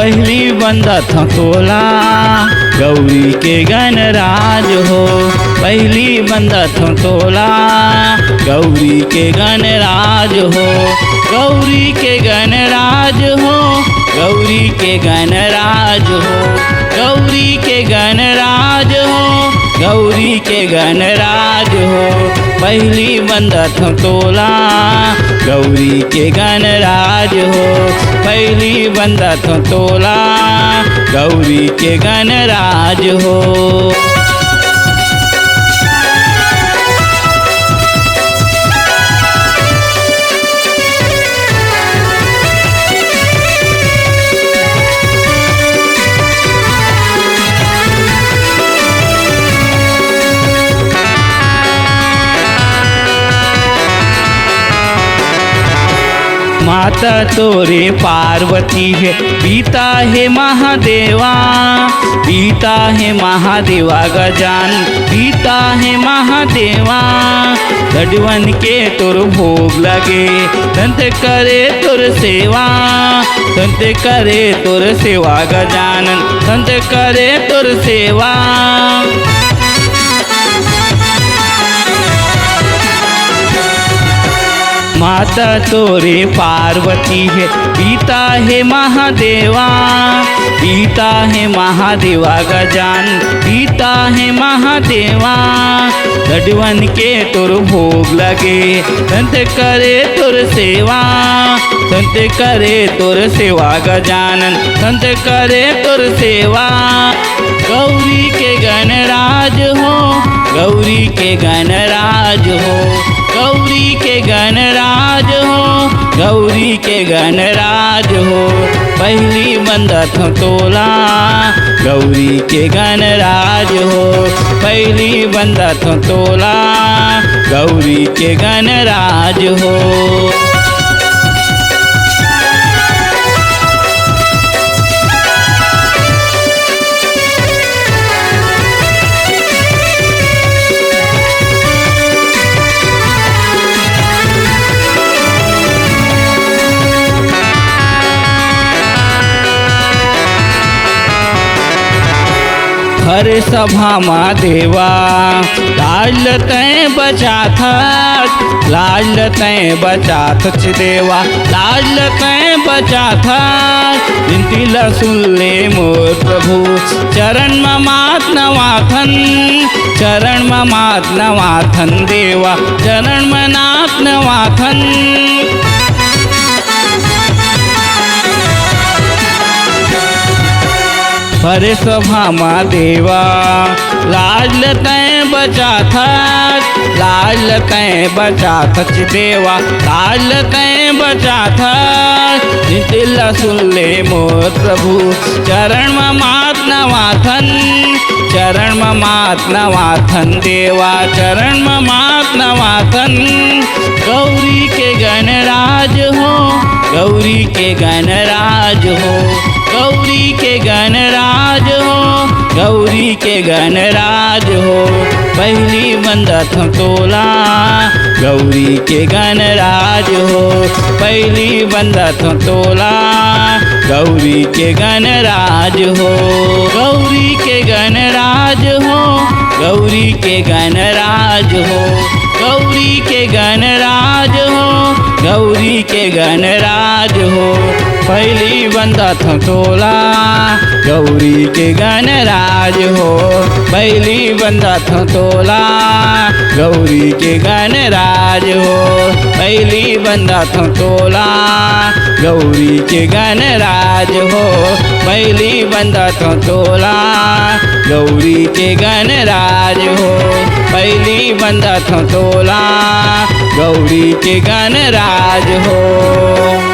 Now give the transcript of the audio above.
पहली बंदत तोला गौरी के गणराज हो। पहली बंदत तोला गौरी के गणराज हो। गौरी के गणराज हो। गौरी के गणराज हो। गौरी के गणराज हो। गौरी के गणराज हो। पहली बंदत तोला गौरी के गणराज हो। पहली बंदत तोला गौरी के गणराज हो। माता तोरे पार्वती है, पिता है महादेवा। पिता है महादेवा गजान, पिता है महादेवा। लड्डुअन के तोर भोग लगे, संत करे तोर सेवा। संत करे तोर सेवा गजानन, संत करे तोर सेवा। माता तोरे पार्वती है, पिता है महादेवा। पिता है महादेवा गजान, पिता है महादेवा। लड्डुअन के तोर भोग लगे, संत करे तोर सेवा। संत करे तोर सेवा गजानन, संत करे तोर सेवा। गौरी के गणराज हो। गौरी के गणराज हो। गौरी के गणराज हो। गौरी के गणराज हो। पहली बंदत तोला गौरी के गणराज हो। पहली बंदत तोला गौरी के गणराज हो। हर सभा माँ देवा लाल तय बचा था। लाल तय बचा था देवा, लाल तय बचा था। विनती ला सुन ले मोर प्रभु, चरण मात नवाथन। चरण मात नवाथन देवा, चरण नाथ नवाथन। हर सभा माँ देवा लाल तय बचा था। लाल तय बचा था देवा, लाल तय बचा था। दिल सुन ले मोर प्रभु, चरण मात नवाथन। चरण मात नवाथन देवा, चरण मात नवाथन। गौरी के गणराज हो। गौरी के गणराज हो। गौरी के गणराज हो। गौरी के गणराज हो। पहली बंदत तोला गौरी के गणराज हो। पहली बंदत तोला गौरी के गणराज हो। गौरी के गणराज हो। गौरी के गणराज हो। गौरी के गणराज हो। गौरी के गणराज हो। पहली बंदत तोला गौरी के गणराज हो। पहली बंदत तोला गौरी के गणराज हो। पहली बंदत तोला गौरी के गणराज हो। पहली बंदत तोला गौरी के गणराज हो। पहली बंदत तोला गौरी के गणराज हो।